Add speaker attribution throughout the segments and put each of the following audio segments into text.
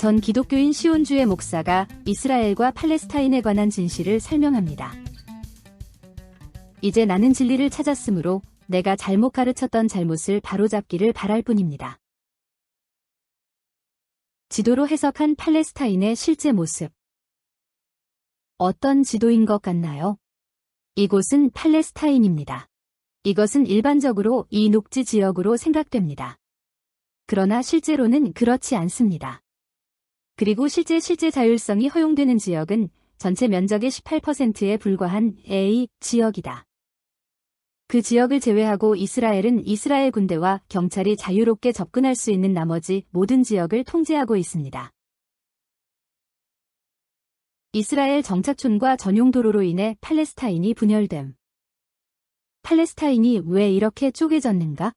Speaker 1: 전 기독교인 시온주의 목사가 이스라엘과 팔레스타인에 관한 진실을 설명합니다. 이제 나는 진리를 찾았으므로 내가 잘못 가르쳤던 잘못을 바로잡기를 바랄 뿐입니다. 지도로 해석한 팔레스타인의 실제 모습. 어떤 지도인 것 같나요? 이곳은 팔레스타인입니다. 이것은 일반적으로 이 녹지 지역으로 생각됩니다. 그러나 실제로는 그렇지 않습니다. 그리고 실제 자율성이 허용되는 지역은 전체 면적의 18%에 불과한 A 지역이다. 그 지역을 제외하고 이스라엘은 이스라엘 군대와 경찰이 자유롭게 접근할 수 있는 나머지 모든 지역을 통제하고 있습니다. 이스라엘 정착촌과 전용 도로로 인해 팔레스타인이 분열됨. 팔레스타인이 왜 이렇게 쪼개졌는가?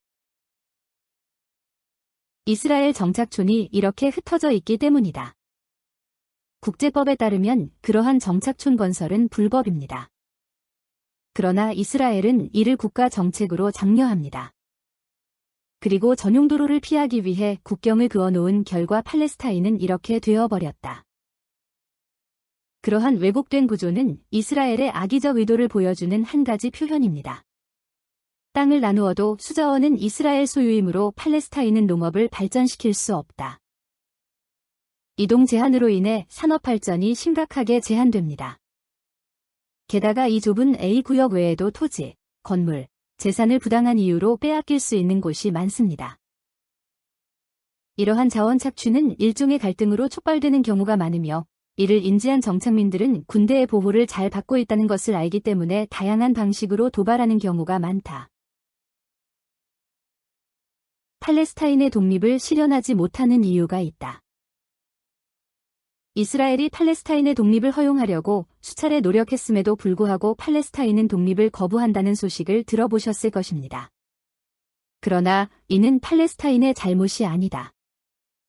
Speaker 1: 이스라엘 정착촌이 이렇게 흩어져 있기 때문이다. 국제법에 따르면 그러한 정착촌 건설은 불법입니다. 그러나 이스라엘은 이를 국가 정책으로 장려합니다. 그리고 전용 도로를 피하기 위해 국경을 그어놓은 결과 팔레스타인은 이렇게 되어버렸다. 그러한 왜곡된 구조는 이스라엘의 악의적 의도를 보여주는 한 가지 표현입니다. 땅을 나누어도 수자원은 이스라엘 소유이므로 팔레스타인은 농업을 발전시킬 수 없다. 이동 제한으로 인해 산업 발전이 심각하게 제한됩니다. 게다가 이 좁은 A구역 외에도 토지, 건물, 재산을 부당한 이유로 빼앗길 수 있는 곳이 많습니다. 이러한 자원 착취는 일종의 갈등으로 촉발되는 경우가 많으며 이를 인지한 정착민들은 군대의 보호를 잘 받고 있다는 것을 알기 때문에 다양한 방식으로 도발하는 경우가 많다. 팔레스타인의 독립을 실현하지 못하는 이유가 있다. 이스라엘이 팔레스타인의 독립을 허용하려고 수차례 노력했음에도 불구하고 팔레스타인은 독립을 거부한다는 소식을 들어보셨을 것입니다. 그러나 이는 팔레스타인의 잘못이 아니다.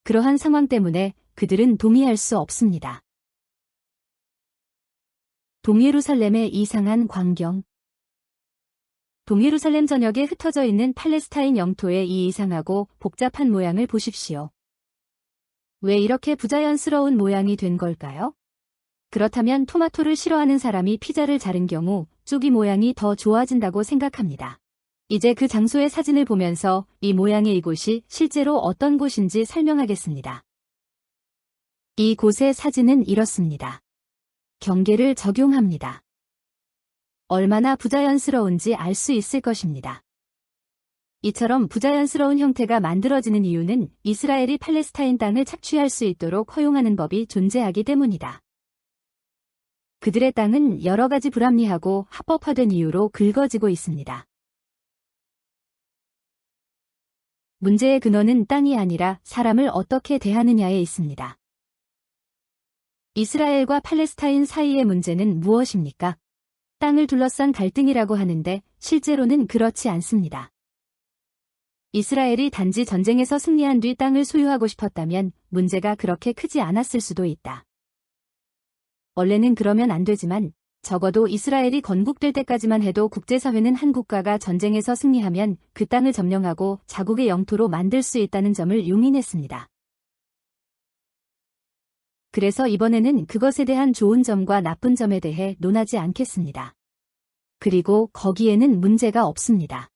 Speaker 1: 그러한 상황 때문에 그들은 동의할 수 없습니다. 동예루살렘의 이상한 광경. 동예루살렘 전역에 흩어져 있는 팔레스타인 영토의 이 이상하고 복잡한 모양을 보십시오. 왜 이렇게 부자연스러운 모양이 된 걸까요? 그렇다면 토마토를 싫어하는 사람이 피자를 자른 경우 쪼기 모양이 더 좋아진다고 생각합니다. 이제 그 장소의 사진을 보면서 이 모양의 이곳이 실제로 어떤 곳인지 설명하겠습니다. 이 곳의 사진은 이렇습니다. 경계를 적용합니다. 얼마나 부자연스러운지 알 수 있을 것입니다. 이처럼 부자연스러운 형태가 만들어지는 이유는 이스라엘이 팔레스타인 땅을 착취할 수 있도록 허용하는 법이 존재하기 때문이다. 그들의 땅은 여러 가지 불합리하고 합법화된 이유로 긁어지고 있습니다. 문제의 근원은 땅이 아니라 사람을 어떻게 대하느냐에 있습니다. 이스라엘과 팔레스타인 사이의 문제는 무엇입니까? 땅을 둘러싼 갈등이라고 하는데 실제로는 그렇지 않습니다. 이스라엘이 단지 전쟁에서 승리한 뒤 땅을 소유하고 싶었다면 문제가 그렇게 크지 않았을 수도 있다. 원래는 그러면 안 되지만 적어도 이스라엘이 건국될 때까지만 해도 국제사회는 한 국가가 전쟁에서 승리하면 그 땅을 점령하고 자국의 영토로 만들 수 있다는 점을 용인했습니다. 그래서 이번에는 그것에 대한 좋은 점과 나쁜 점에 대해 논하지 않겠습니다. 그리고 거기에는 문제가 없습니다.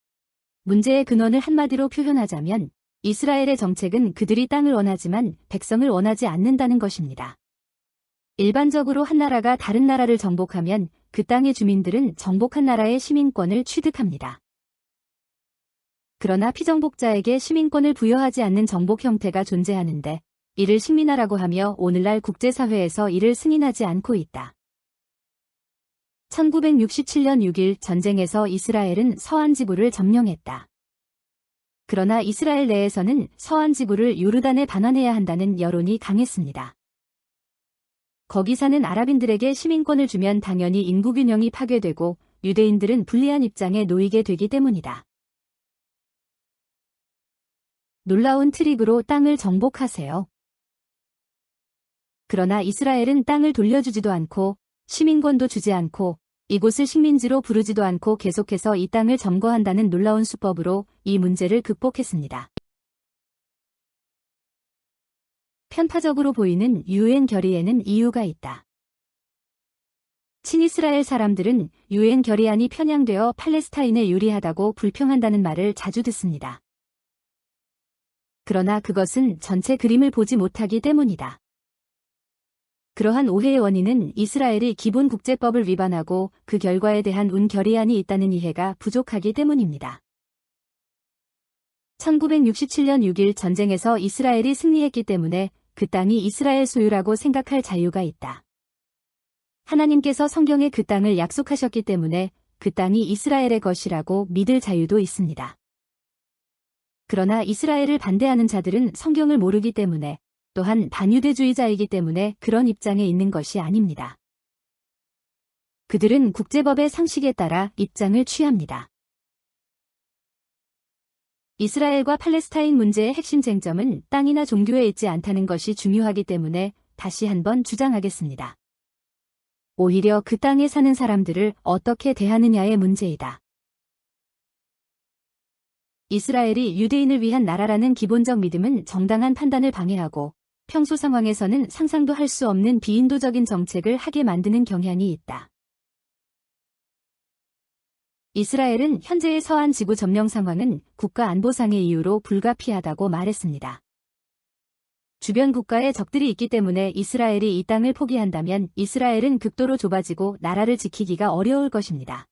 Speaker 1: 문제의 근원을 한마디로 표현하자면 이스라엘의 정책은 그들이 땅을 원하지만 백성을 원하지 않는다는 것입니다. 일반적으로 한 나라가 다른 나라를 정복하면 그 땅의 주민들은 정복한 나라의 시민권을 취득합니다. 그러나 피정복자에게 시민권을 부여하지 않는 정복 형태가 존재하는데 이를 식민화라고 하며 오늘날 국제사회에서 이를 승인하지 않고 있다. 1967년 6일 전쟁에서 이스라엘은 서안 지구를 점령했다. 그러나 이스라엘 내에서는 서안 지구를 요르단에 반환해야 한다는 여론이 강했습니다. 거기 사는 아랍인들에게 시민권을 주면 당연히 인구균형이 파괴되고 유대인들은 불리한 입장에 놓이게 되기 때문이다. 놀라운 트릭으로 땅을 정복하세요. 그러나 이스라엘은 땅을 돌려주지도 않고 시민권도 주지 않고 이곳을 식민지로 부르지도 않고 계속해서 이 땅을 점거한다는 놀라운 수법으로 이 문제를 극복했습니다. 편파적으로 보이는 유엔 결의에는 이유가 있다. 친이스라엘 사람들은 유엔 결의안이 편향되어 팔레스타인에 유리하다고 불평한다는 말을 자주 듣습니다. 그러나 그것은 전체 그림을 보지 못하기 때문이다. 그러한 오해의 원인은 이스라엘이 기본 국제법을 위반하고 그 결과에 대한 운 결의안이 있다는 이해가 부족하기 때문입니다. 1967년 6일 전쟁에서 이스라엘이 승리했기 때문에 그 땅이 이스라엘 소유라고 생각할 자유가 있다. 하나님께서 성경에 그 땅을 약속하셨기 때문에 그 땅이 이스라엘의 것이라고 믿을 자유도 있습니다. 그러나 이스라엘을 반대하는 자들은 성경을 모르기 때문에 또한 반유대주의자이기 때문에 그런 입장에 있는 것이 아닙니다. 그들은 국제법의 상식에 따라 입장을 취합니다. 이스라엘과 팔레스타인 문제의 핵심 쟁점은 땅이나 종교에 있지 않다는 것이 중요하기 때문에 다시 한번 주장하겠습니다. 오히려 그 땅에 사는 사람들을 어떻게 대하느냐의 문제이다. 이스라엘이 유대인을 위한 나라라는 기본적 믿음은 정당한 판단을 방해하고 평소 상황에서는 상상도 할 수 없는 비인도적인 정책을 하게 만드는 경향이 있다. 이스라엘은 현재의 서한 지구 점령 상황은 국가 안보상의 이유로 불가피하다고 말했습니다. 주변 국가에 적들이 있기 때문에 이스라엘이 이 땅을 포기한다면 이스라엘은 극도로 좁아지고 나라를 지키기가 어려울 것입니다.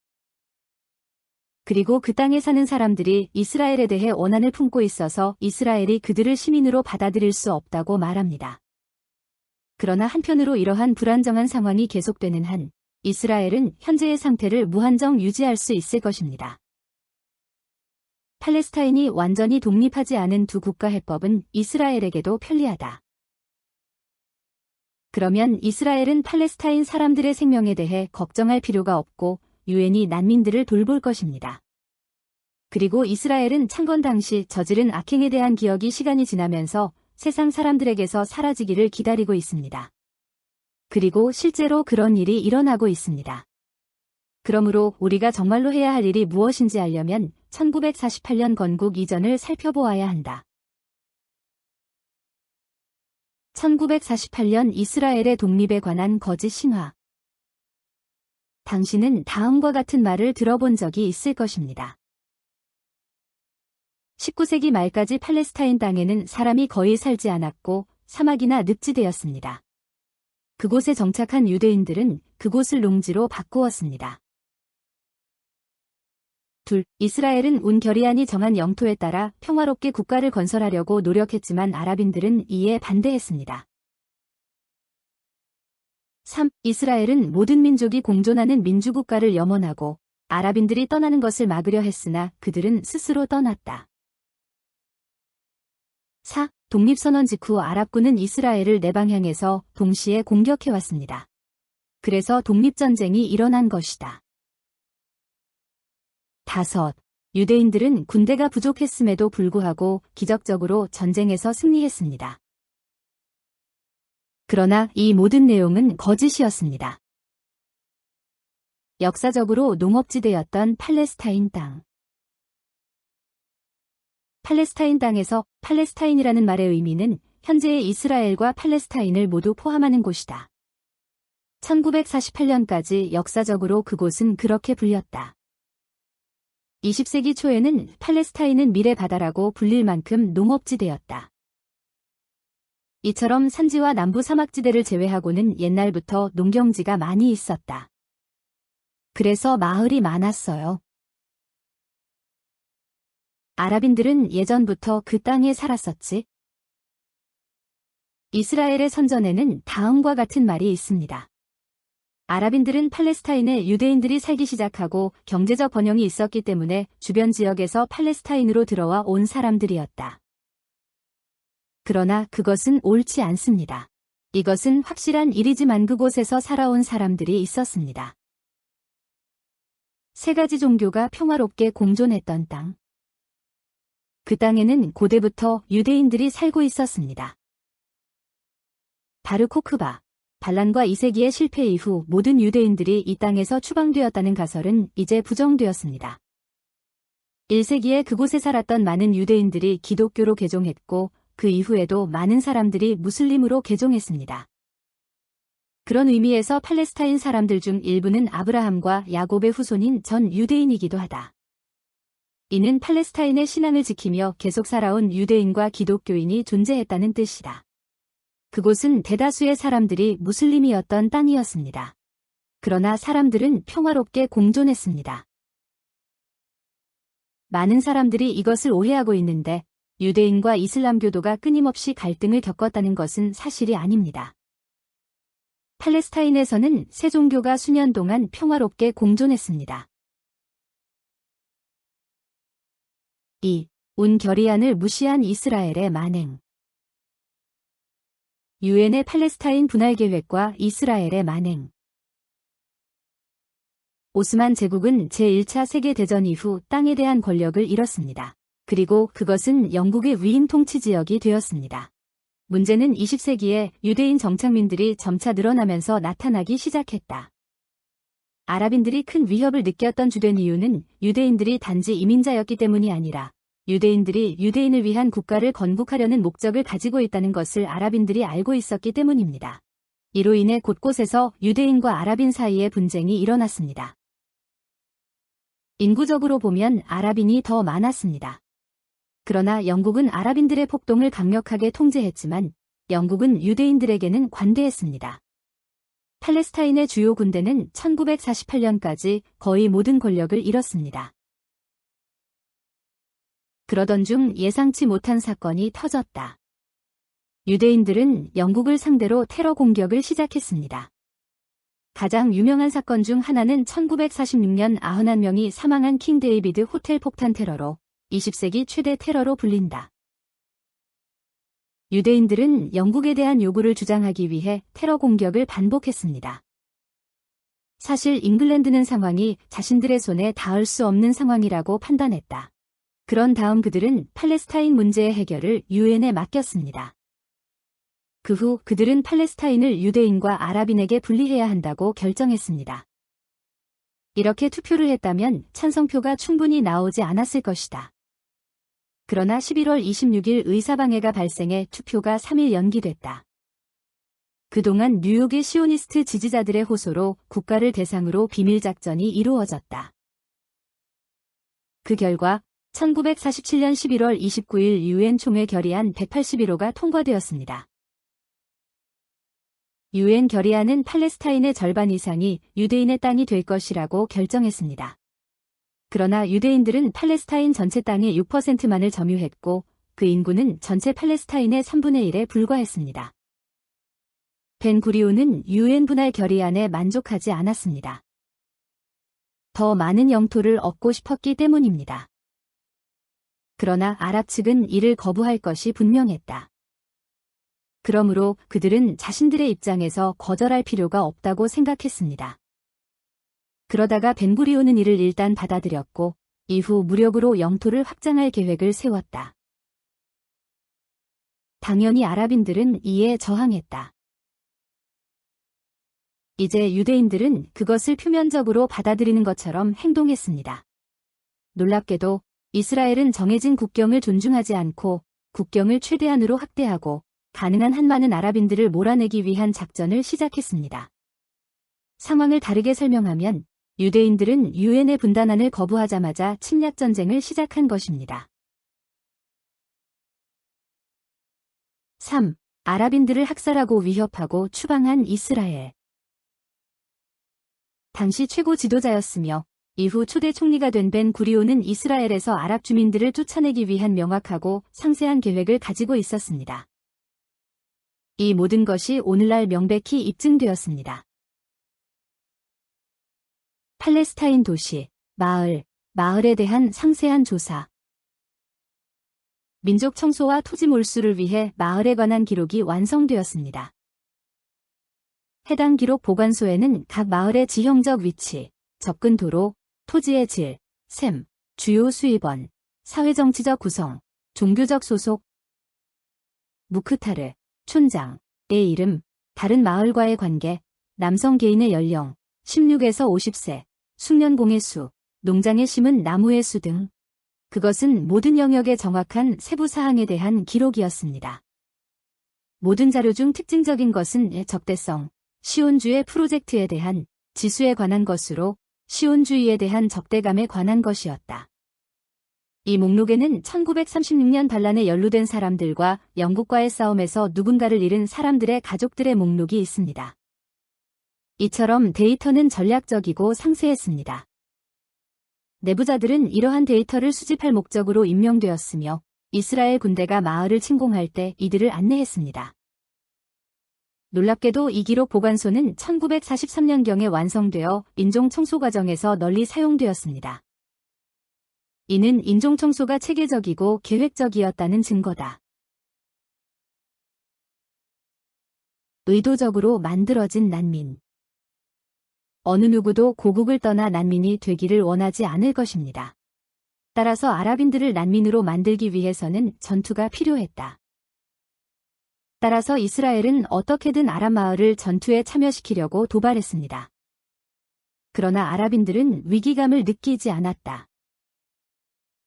Speaker 1: 그리고 그 땅에 사는 사람들이 이스라엘에 대해 원한을 품고 있어서 이스라엘이 그들을 시민으로 받아들일 수 없다고 말합니다. 그러나 한편으로 이러한 불안정한 상황이 계속되는 한 이스라엘은 현재의 상태를 무한정 유지할 수 있을 것입니다. 팔레스타인이 완전히 독립하지 않은 두 국가 해법은 이스라엘에게도 편리하다. 그러면 이스라엘은 팔레스타인 사람들의 생명에 대해 걱정할 필요가 없고 유엔이 난민들을 돌볼 것입니다. 그리고 이스라엘은 창건 당시 저지른 악행에 대한 기억이 시간이 지나면서 세상 사람들에게서 사라지기를 기다리고 있습니다. 그리고 실제로 그런 일이 일어나고 있습니다. 그러므로 우리가 정말로 해야 할 일이 무엇인지 알려면 1948년 건국 이전을 살펴보아야 한다. 1948년 이스라엘의 독립에 관한 거짓 신화. 당신은 다음과 같은 말을 들어본 적이 있을 것입니다. 19세기 말까지 팔레스타인 땅에는 사람이 거의 살지 않았고 사막이나 늪지대였습니다. 그곳에 정착한 유대인들은 그곳을 농지로 바꾸었습니다. 둘, 이스라엘은 운 결의안이 정한 영토에 따라 평화롭게 국가를 건설하려고 노력했지만 아랍인들은 이에 반대했습니다. 3. 이스라엘은 모든 민족이 공존하는 민주국가를 염원하고 아랍인들이 떠나는 것을 막으려 했으나 그들은 스스로 떠났다. 4. 독립선언 직후 아랍군은 이스라엘을 네 방향에서 동시에 공격해왔습니다. 그래서 독립전쟁이 일어난 것이다. 5. 유대인들은 군대가 부족했음에도 불구하고 기적적으로 전쟁에서 승리했습니다. 그러나 이 모든 내용은 거짓이었습니다. 역사적으로 농업지대였던 팔레스타인 땅. 팔레스타인 땅에서 팔레스타인이라는 말의 의미는 현재의 이스라엘과 팔레스타인을 모두 포함하는 곳이다. 1948년까지 역사적으로 그곳은 그렇게 불렸다. 20세기 초에는 팔레스타인은 미래 바다라고 불릴 만큼 농업지대였다. 이처럼 산지와 남부 사막지대를 제외하고는 옛날부터 농경지가 많이 있었다. 그래서 마을이 많았어요. 아랍인들은 예전부터 그 땅에 살았었지. 이스라엘의 선전에는 다음과 같은 말이 있습니다. 아랍인들은 팔레스타인에 유대인들이 살기 시작하고 경제적 번영이 있었기 때문에 주변 지역에서 팔레스타인으로 들어와 온 사람들이었다. 그러나 그것은 옳지 않습니다. 이것은 확실한 일이지만 그곳에서 살아온 사람들이 있었습니다. 세 가지 종교가 평화롭게 공존했던 땅. 그 땅에는 고대부터 유대인들이 살고 있었습니다. 바르코크바, 반란과 2세기의 실패 이후 모든 유대인들이 이 땅에서 추방되었다는 가설은 이제 부정되었습니다. 1세기에 그곳에 살았던 많은 유대인들이 기독교로 개종했고 그 이후에도 많은 사람들이 무슬림으로 개종했습니다. 그런 의미에서 팔레스타인 사람들 중 일부는 아브라함과 야곱의 후손인 전 유대인이기도 하다. 이는 팔레스타인의 신앙을 지키며 계속 살아온 유대인과 기독교인이 존재했다는 뜻이다. 그곳은 대다수의 사람들이 무슬림이었던 땅이었습니다. 그러나 사람들은 평화롭게 공존했습니다. 많은 사람들이 이것을 오해하고 있는데 유대인과 이슬람교도가 끊임없이 갈등을 겪었다는 것은 사실이 아닙니다. 팔레스타인에서는 세 종교가 수년 동안 평화롭게 공존했습니다. 2. 온 결의안을 무시한 이스라엘의 만행. 유엔의 팔레스타인 분할 계획과 이스라엘의 만행. 오스만 제국은 제1차 세계대전 이후 땅에 대한 권력을 잃었습니다. 그리고 그것은 영국의 위임 통치 지역이 되었습니다. 문제는 20세기에 유대인 정착민들이 점차 늘어나면서 나타나기 시작했다. 아랍인들이 큰 위협을 느꼈던 주된 이유는 유대인들이 단지 이민자였기 때문이 아니라 유대인들이 유대인을 위한 국가를 건국하려는 목적을 가지고 있다는 것을 아랍인들이 알고 있었기 때문입니다. 이로 인해 곳곳에서 유대인과 아랍인 사이의 분쟁이 일어났습니다. 인구적으로 보면 아랍인이 더 많았습니다. 그러나 영국은 아랍인들의 폭동을 강력하게 통제했지만 영국은 유대인들에게는 관대했습니다. 팔레스타인의 주요 군대는 1948년까지 거의 모든 권력을 잃었습니다. 그러던 중 예상치 못한 사건이 터졌다. 유대인들은 영국을 상대로 테러 공격을 시작했습니다. 가장 유명한 사건 중 하나는 1946년 91명이 사망한 킹 데이비드 호텔 폭탄 테러로 20세기 최대 테러로 불린다. 유대인들은 영국에 대한 요구를 주장하기 위해 테러 공격을 반복했습니다. 사실 잉글랜드는 상황이 자신들의 손에 닿을 수 없는 상황이라고 판단했다. 그런 다음 그들은 팔레스타인 문제의 해결을 유엔에 맡겼습니다. 그 후 그들은 팔레스타인을 유대인과 아랍인에게 분리해야 한다고 결정했습니다. 이렇게 투표를 했다면 찬성표가 충분히 나오지 않았을 것이다. 그러나 11월 26일 의사방해가 발생해 투표가 3일 연기됐다. 그동안 뉴욕의 시오니스트 지지자들의 호소로 국가를 대상으로 비밀작전이 이루어졌다. 그 결과 1947년 11월 29일 유엔 총회 결의안 181호가 통과되었습니다. 유엔 결의안은 팔레스타인의 절반 이상이 유대인의 땅이 될 것이라고 결정했습니다. 그러나 유대인들은 팔레스타인 전체 땅의 6%만을 점유했고 그 인구는 전체 팔레스타인의 3분의 1에 불과했습니다. 벤 구리온은 유엔 분할 결의안에 만족하지 않았습니다. 더 많은 영토를 얻고 싶었기 때문입니다. 그러나 아랍 측은 이를 거부할 것이 분명했다. 그러므로 그들은 자신들의 입장에서 거절할 필요가 없다고 생각했습니다. 그러다가 벤구리온은 이를 일단 받아들였고 이후 무력으로 영토를 확장할 계획을 세웠다. 당연히 아랍인들은 이에 저항했다. 이제 유대인들은 그것을 표면적으로 받아들이는 것처럼 행동했습니다. 놀랍게도 이스라엘은 정해진 국경을 존중하지 않고 국경을 최대한으로 확대하고 가능한 한 많은 아랍인들을 몰아내기 위한 작전을 시작했습니다. 상황을 다르게 설명하면 유대인들은 유엔의 분단안을 거부하자마자 침략전쟁을 시작한 것입니다. 3. 아랍인들을 학살하고 위협하고 추방한 이스라엘. 당시 최고 지도자였으며 이후 초대 총리가 된 벤 구리온은 이스라엘에서 아랍 주민들을 쫓아내기 위한 명확하고 상세한 계획을 가지고 있었습니다. 이 모든 것이 오늘날 명백히 입증되었습니다. 팔레스타인 도시, 마을에 대한 상세한 조사. 민족 청소와 토지 몰수를 위해 마을에 관한 기록이 완성되었습니다. 해당 기록 보관소에는 각 마을의 지형적 위치, 접근 도로, 토지의 질, 셈, 주요 수입원, 사회정치적 구성, 종교적 소속, 무크타르, 촌장의 이름, 다른 마을과의 관계, 남성 개인의 연령, 16에서 50세, 숙련공의 수, 농장에 심은 나무의 수 등 그것은 모든 영역의 정확한 세부 사항에 대한 기록이었습니다. 모든 자료 중 특징적인 것은 적대성, 시온주의 프로젝트에 대한 지수에 관한 것으로 시온주의에 대한 적대감에 관한 것이었다. 이 목록에는 1936년 반란에 연루된 사람들과 영국과의 싸움에서 누군가를 잃은 사람들의 가족들의 목록이 있습니다. 이처럼 데이터는 전략적이고 상세했습니다. 내부자들은 이러한 데이터를 수집할 목적으로 임명되었으며 이스라엘 군대가 마을을 침공할 때 이들을 안내했습니다. 놀랍게도 이 기록 보관소는 1943년경에 완성되어 인종청소 과정에서 널리 사용되었습니다. 이는 인종청소가 체계적이고 계획적이었다는 증거다. 의도적으로 만들어진 난민. 어느 누구도 고국을 떠나 난민이 되기를 원하지 않을 것입니다. 따라서 아랍인들을 난민으로 만들기 위해서는 전투가 필요했다. 따라서 이스라엘은 어떻게든 아랍 마을을 전투에 참여시키려고 도발했습니다. 그러나 아랍인들은 위기감을 느끼지 않았다.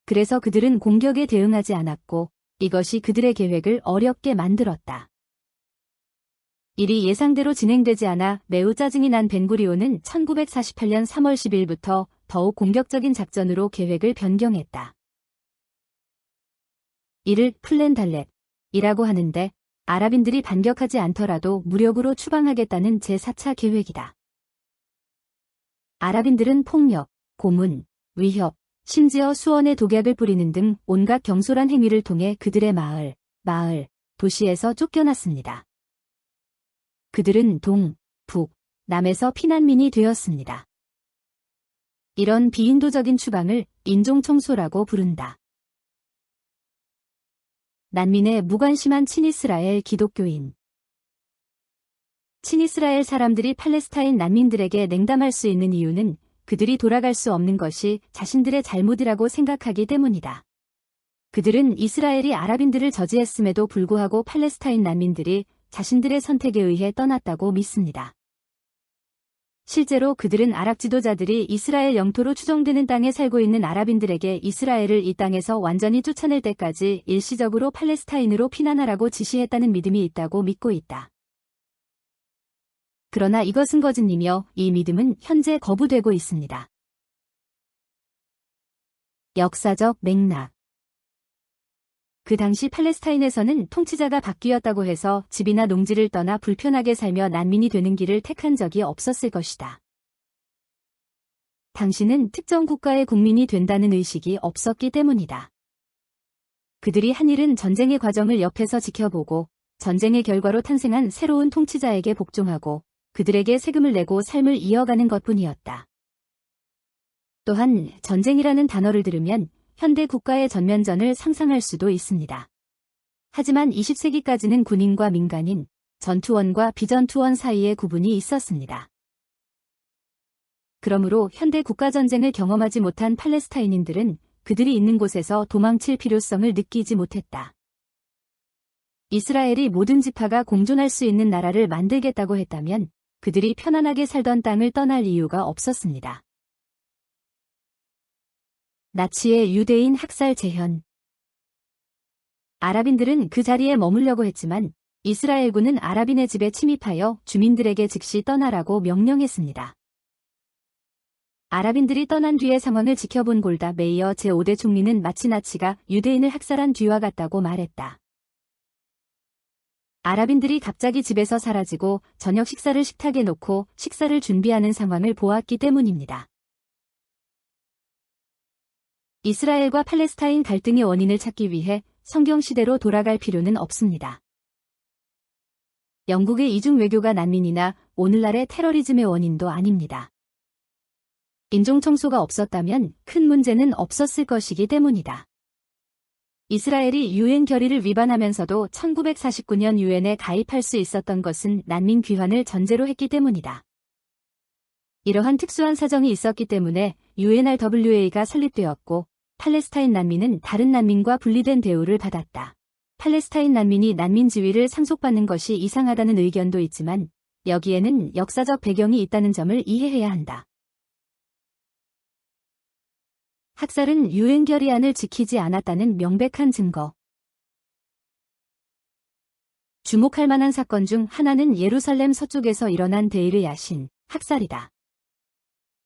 Speaker 1: 그래서 그들은 공격에 대응하지 않았고 이것이 그들의 계획을 어렵게 만들었다. 일이 예상대로 진행되지 않아 매우 짜증이 난 벤구리온은 1948년 3월 10일부터 더욱 공격적인 작전으로 계획을 변경했다. 이를 플랜 달렛이라고 하는데 아랍인들이 반격하지 않더라도 무력으로 추방하겠다는 제4차 계획이다. 아랍인들은 폭력, 고문, 위협, 심지어 수원에 독약을 뿌리는 등 온갖 경솔한 행위를 통해 그들의 마을, 도시에서 쫓겨났습니다. 그들은 동, 북, 남에서 피난민이 되었습니다. 이런 비인도적인 추방을 인종청소라고 부른다. 난민의 무관심한 친이스라엘 기독교인. 친이스라엘 사람들이 팔레스타인 난민들에게 냉담할 수 있는 이유는 그들이 돌아갈 수 없는 것이 자신들의 잘못이라고 생각하기 때문이다. 그들은 이스라엘이 아랍인들을 저지했음에도 불구하고 팔레스타인 난민들이 자신들의 선택에 의해 떠났다고 믿습니다. 실제로 그들은 아랍 지도자들이 이스라엘 영토로 추정되는 땅에 살고 있는 아랍인들에게 이스라엘을 이 땅에서 완전히 쫓아낼 때까지 일시적으로 팔레스타인으로 피난하라고 지시했다는 믿음이 있다고 믿고 있다. 그러나 이것은 거짓이며 이 믿음은 현재 거부되고 있습니다. 역사적 맥락. 그 당시 팔레스타인에서는 통치자가 바뀌었다고 해서 집이나 농지를 떠나 불편하게 살며 난민이 되는 길을 택한 적이 없었을 것이다. 당시는 특정 국가의 국민이 된다는 의식이 없었기 때문이다. 그들이 한 일은 전쟁의 과정을 옆에서 지켜보고 전쟁의 결과로 탄생한 새로운 통치자에게 복종하고 그들에게 세금을 내고 삶을 이어가는 것뿐이었다. 또한 전쟁이라는 단어를 들으면 현대 국가의 전면전을 상상할 수도 있습니다. 하지만 20세기까지는 군인과 민간인, 전투원과 비전투원 사이의 구분이 있었습니다. 그러므로 현대 국가전쟁을 경험하지 못한 팔레스타인인들은 그들이 있는 곳에서 도망칠 필요성을 느끼지 못했다. 이스라엘이 모든 지파가 공존할 수 있는 나라를 만들겠다고 했다면 그들이 편안하게 살던 땅을 떠날 이유가 없었습니다. 나치의 유대인 학살 재현. 아랍인들은 그 자리에 머물려고 했지만 이스라엘군은 아랍인의 집에 침입하여 주민들에게 즉시 떠나라고 명령했습니다. 아랍인들이 떠난 뒤의 상황을 지켜본 골다 메이어 제5대 총리는 마치 나치가 유대인을 학살한 뒤와 같다고 말했다. 아랍인들이 갑자기 집에서 사라지고 저녁 식사를 식탁에 놓고 식사를 준비하는 상황을 보았기 때문입니다. 이스라엘과 팔레스타인 갈등의 원인을 찾기 위해 성경시대로 돌아갈 필요는 없습니다. 영국의 이중 외교가 난민이나 오늘날의 테러리즘의 원인도 아닙니다. 인종청소가 없었다면 큰 문제는 없었을 것이기 때문이다. 이스라엘이 유엔 결의를 위반하면서도 1949년 유엔에 가입할 수 있었던 것은 난민 귀환을 전제로 했기 때문이다. 이러한 특수한 사정이 있었기 때문에 UNRWA가 설립되었고 팔레스타인 난민은 다른 난민과 분리된 대우를 받았다. 팔레스타인 난민이 난민 지위를 상속받는 것이 이상하다는 의견도 있지만 여기에는 역사적 배경이 있다는 점을 이해해야 한다. 학살은 유엔 결의안을 지키지 않았다는 명백한 증거. 주목할 만한 사건 중 하나는 예루살렘 서쪽에서 일어난 데이르 야신 학살이다.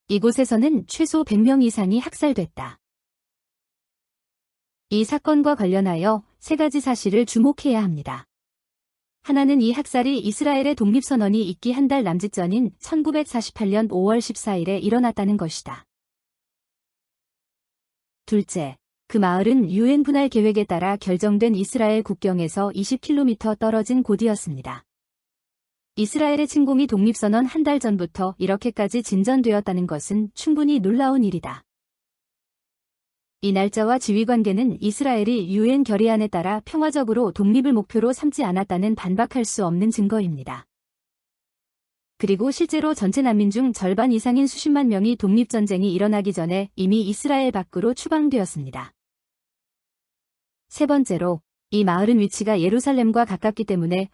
Speaker 1: 이곳에서는 최소 100명 이상이 학살됐다. 이 사건과 관련하여 세 가지 사실을 주목해야 합니다. 하나는 이 학살이 이스라엘의 독립선언이 있기 한 달 남짓 전인 1948년 5월 14일에 일어났다는 것이다. 둘째, 그 마을은 유엔 분할 계획에 따라 결정된 이스라엘 국경에서 20km 떨어진 곳이었습니다. 이스라엘의 침공이 독립선언 한 달 전부터 이렇게까지 진전되었다는 것은 충분히 놀라운 일이다. 이 날짜와 지위관계는 이스라엘이 유엔 결의안에 따라 평화적으로 독립을 목표로 삼지 않았다는 반박할 수 없는 증거입니다. 그리고 실제로 전체 난민 중 절반 이상인 수십만 명이 독립전쟁이 일어나기 전에 이미 이스라엘 밖으로 추방되었습니다. 세 번째로, 이 마을은 위치가 예루살렘과 가깝기 때문에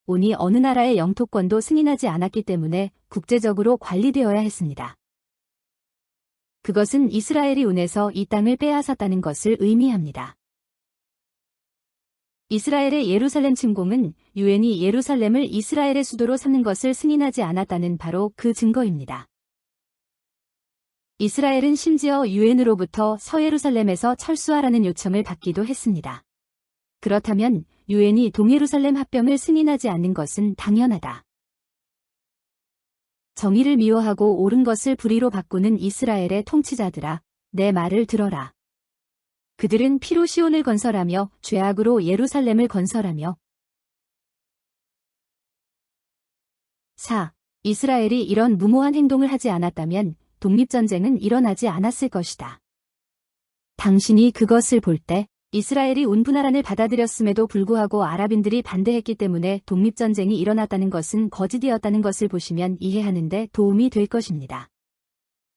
Speaker 1: 오니 어느 나라의 영토권도 승인하지 않았기 때문에 국제적으로 관리되어야 했습니다. 그것은 이스라엘이 운에서 이 땅을 빼앗았다는 것을 의미합니다. 이스라엘의 예루살렘 침공은 유엔이 예루살렘을 이스라엘의 수도로 삼는 것을 승인하지 않았다는 바로 그 증거입니다. 이스라엘은 심지어 유엔으로부터 서예루살렘에서 철수하라는 요청을 받기도 했습니다. 그렇다면 유엔이 동예루살렘 합병을 승인하지 않는 것은 당연하다. 정의를 미워하고 옳은 것을 불의로 바꾸는 이스라엘의 통치자들아, 내 말을 들어라. 그들은 피로 시온을 건설하며 죄악으로 예루살렘을 건설하며 4. 이스라엘이 이런 무모한 행동을 하지 않았다면 독립전쟁은 일어나지 않았을 것이다. 당신이 그것을 볼 때 이스라엘이 운분하란을 받아들였음에도 불구하고 아랍인들이 반대했기 때문에 독립전쟁이 일어났다는 것은 거짓이었다는 것을 보시면 이해하는 데 도움이 될 것입니다.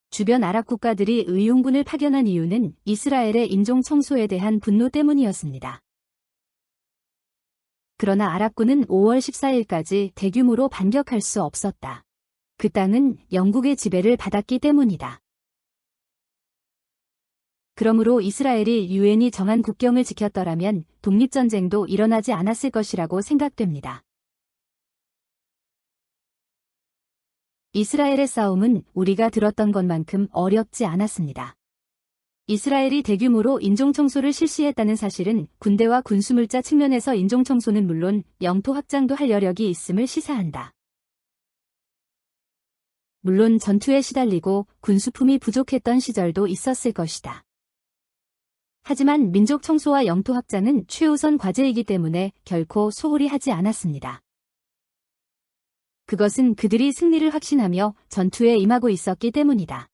Speaker 1: 주변 아랍 국가들이 의용군을 파견한 이유는 이스라엘의 인종 청소에 대한 분노 때문이었습니다. 그러나 아랍군은 5월 14일까지 대규모로 반격할 수 없었다. 그 땅은 영국의 지배를 받았기 때문이다. 그러므로 이스라엘이 유엔이 정한 국경을 지켰더라면 독립전쟁도 일어나지 않았을 것이라고 생각됩니다. 이스라엘의 싸움은 우리가 들었던 것만큼 어렵지 않았습니다. 이스라엘이 대규모로 인종청소를 실시했다는 사실은 군대와 군수물자 측면에서 인종청소는 물론 영토 확장도 할 여력이 있음을 시사한다. 물론 전투에 시달리고 군수품이 부족했던 시절도 있었을 것이다. 하지만 민족 청소와 영토 확장은 최우선 과제이기 때문에 결코 소홀히 하지 않았습니다. 그것은 그들이 승리를 확신하며 전투에 임하고 있었기 때문이다.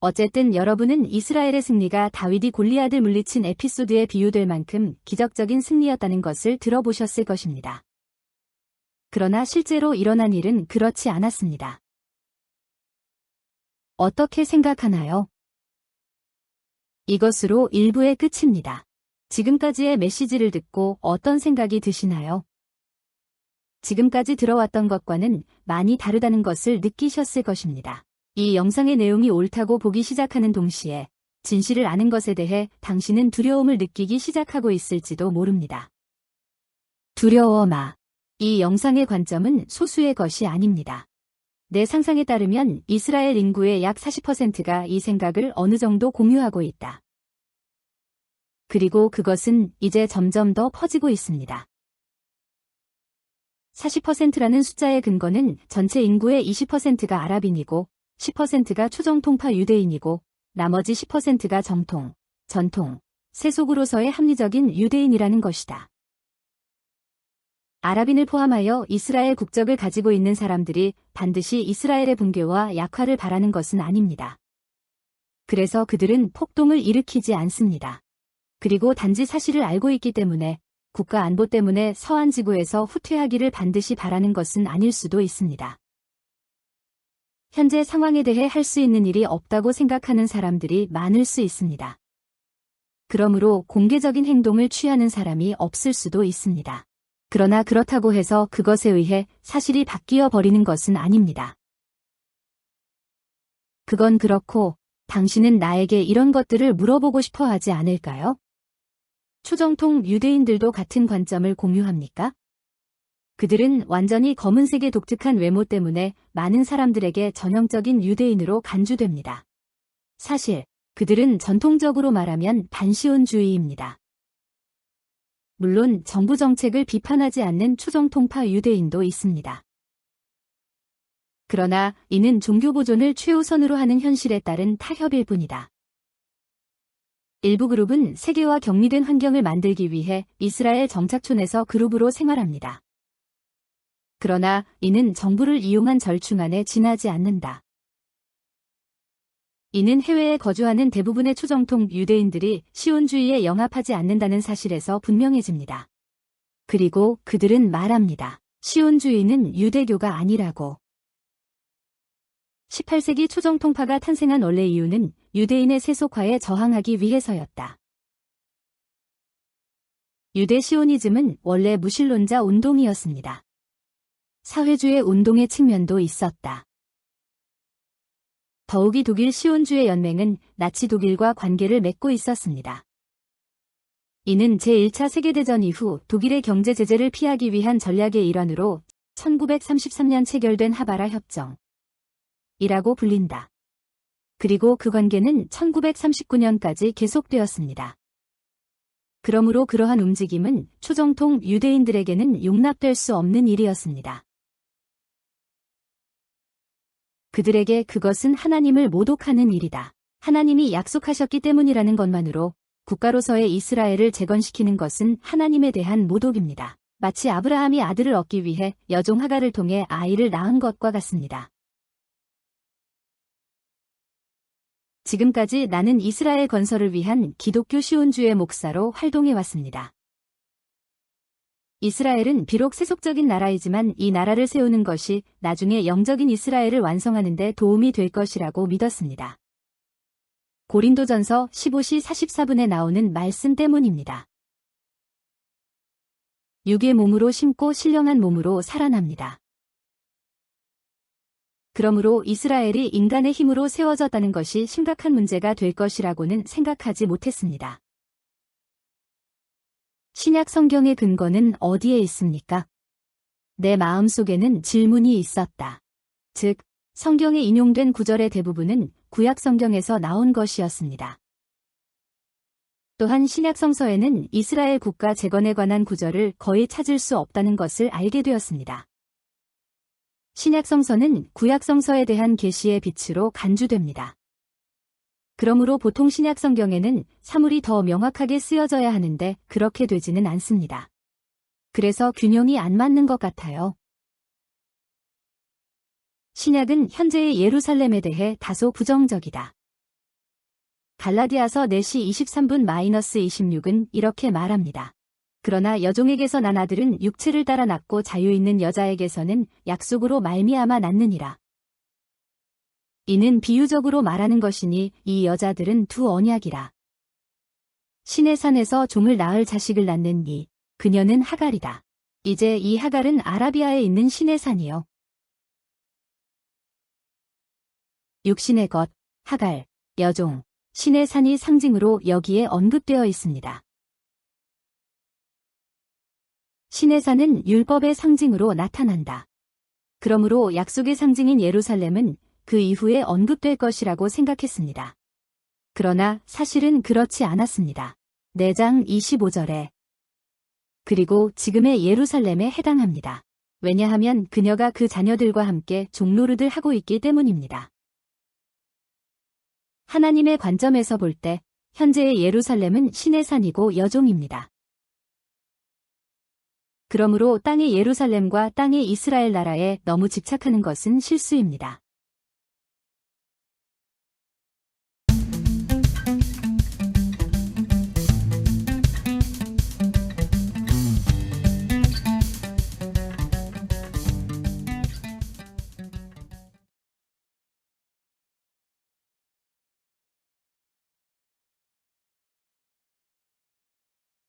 Speaker 1: 어쨌든 여러분은 이스라엘의 승리가 다윗이 골리앗을 물리친 에피소드에 비유될 만큼 기적적인 승리였다는 것을 들어보셨을 것입니다. 그러나 실제로 일어난 일은 그렇지 않았습니다. 어떻게 생각하나요? 이것으로 1부의 끝입니다. 지금까지의 메시지를 듣고 어떤 생각이 드시나요? 지금까지 들어왔던 것과는 많이 다르다는 것을 느끼셨을 것입니다. 이 영상의 내용이 옳다고 보기 시작하는 동시에 진실을 아는 것에 대해 당신은 두려움을 느끼기 시작하고 있을지도 모릅니다. 두려워 마. 이 영상의 관점은 소수의 것이 아닙니다. 내 상상에 따르면 이스라엘 인구의 약 40%가 이 생각을 어느 정도 공유하고 있다. 그리고 그것은 이제 점점 더 퍼지고 있습니다. 40%라는 숫자의 근거는 전체 인구의 20%가 아랍인이고 10%가 초정통파 유대인이고 나머지 10%가 정통, 전통, 세속으로서의 합리적인 유대인이라는 것이다. 아랍인을 포함하여 이스라엘 국적을 가지고 있는 사람들이 반드시 이스라엘의 붕괴와 약화를 바라는 것은 아닙니다. 그래서 그들은 폭동을 일으키지 않습니다. 그리고 단지 사실을 알고 있기 때문에 국가 안보 때문에 서한 지구에서 후퇴하기를 반드시 바라는 것은 아닐 수도 있습니다. 현재 상황에 대해 할 수 있는 일이 없다고 생각하는 사람들이 많을 수 있습니다. 그러므로 공개적인 행동을 취하는 사람이 없을 수도 있습니다. 그러나 그렇다고 해서 그것에 의해 사실이 바뀌어 버리는 것은 아닙니다. 그건 그렇고 당신은 나에게 이런 것들을 물어보고 싶어 하지 않을까요? 초정통 유대인들도 같은 관점을 공유합니까? 그들은 완전히 검은색의 독특한 외모 때문에 많은 사람들에게 전형적인 유대인으로 간주됩니다. 사실, 그들은 전통적으로 말하면 반시온주의입니다. 물론 정부 정책을 비판하지 않는 초정통파 유대인도 있습니다. 그러나 이는 종교 보존을 최우선으로 하는 현실에 따른 타협일 뿐이다. 일부 그룹은 세계와 격리된 환경을 만들기 위해 이스라엘 정착촌에서 그룹으로 생활합니다. 그러나 이는 정부를 이용한 절충안에 지나지 않는다. 이는 해외에 거주하는 대부분의 초정통 유대인들이 시온주의에 영합하지 않는다는 사실에서 분명해집니다. 그리고 그들은 말합니다. 시온주의는 유대교가 아니라고. 18세기 초정통파가 탄생한 원래 이유는 유대인의 세속화에 저항하기 위해서였다. 유대 시오니즘은 원래 무신론자 운동이었습니다. 사회주의 운동의 측면도 있었다. 더욱이 독일 시온주의 연맹은 나치 독일과 관계를 맺고 있었습니다. 이는 제1차 세계대전 이후 독일의 경제 제재를 피하기 위한 전략의 일환으로 1933년 체결된 하바라 협정이라고 불린다. 그리고 그 관계는 1939년까지 계속되었습니다. 그러므로 그러한 움직임은 초정통 유대인들에게는 용납될 수 없는 일이었습니다. 그들에게 그것은 하나님을 모독하는 일이다. 하나님이 약속하셨기 때문이라는 것만으로 국가로서의 이스라엘을 재건시키는 것은 하나님에 대한 모독입니다. 마치 아브라함이 아들을 얻기 위해 여종 하갈을 통해 아이를 낳은 것과 같습니다. 지금까지 나는 이스라엘 건설을 위한 기독교 시온주의 목사로 활동해왔습니다. 이스라엘은 비록 세속적인 나라이지만 이 나라를 세우는 것이 나중에 영적인 이스라엘을 완성하는 데 도움이 될 것이라고 믿었습니다. 고린도전서 15시 44분에 나오는 말씀 때문입니다. 육의 몸으로 심고 신령한 몸으로 살아납니다. 그러므로 이스라엘이 인간의 힘으로 세워졌다는 것이 심각한 문제가 될 것이라고는 생각하지 못했습니다. 신약 성경의 근거는 어디에 있습니까? 내 마음속에는 질문이 있었다. 즉, 성경에 인용된 구절의 대부분은 구약 성경에서 나온 것이었습니다. 또한 신약 성서에는 이스라엘 국가 재건에 관한 구절을 거의 찾을 수 없다는 것을 알게 되었습니다. 신약 성서는 구약 성서에 대한 계시의 빛으로 간주됩니다. 그러므로 보통 신약 성경에는 사물이 더 명확하게 쓰여져야 하는데 그렇게 되지는 않습니다. 그래서 균형이 안 맞는 것 같아요. 신약은 현재의 예루살렘에 대해 다소 부정적이다. 갈라디아서 4시 23분-26은 이렇게 말합니다. 그러나 여종에게서 난 아들은 육체를 따라 낳고 자유 있는 여자에게서는 약속으로 말미암아 낳느니라. 이는 비유적으로 말하는 것이니 이 여자들은 두 언약이라. 신의 산에서 종을 낳을 자식을 낳는 그녀는 하갈이다. 이제 이 하갈은 아라비아에 있는 신의 산이요. 육신의 것, 하갈, 여종, 신의 산이 상징으로 여기에 언급되어 있습니다. 신의 산은 율법의 상징으로 나타난다. 그러므로 약속의 상징인 예루살렘은 그 이후에 언급될 것이라고 생각했습니다. 그러나 사실은 그렇지 않았습니다. 4장 25절에 그리고 지금의 예루살렘에 해당합니다. 왜냐하면 그녀가 그 자녀들과 함께 종노릇을 하고 있기 때문입니다. 하나님의 관점에서 볼 때 현재의 예루살렘은 신의 산이고 여종입니다. 그러므로 땅의 예루살렘과 땅의 이스라엘 나라에 너무 집착하는 것은 실수입니다.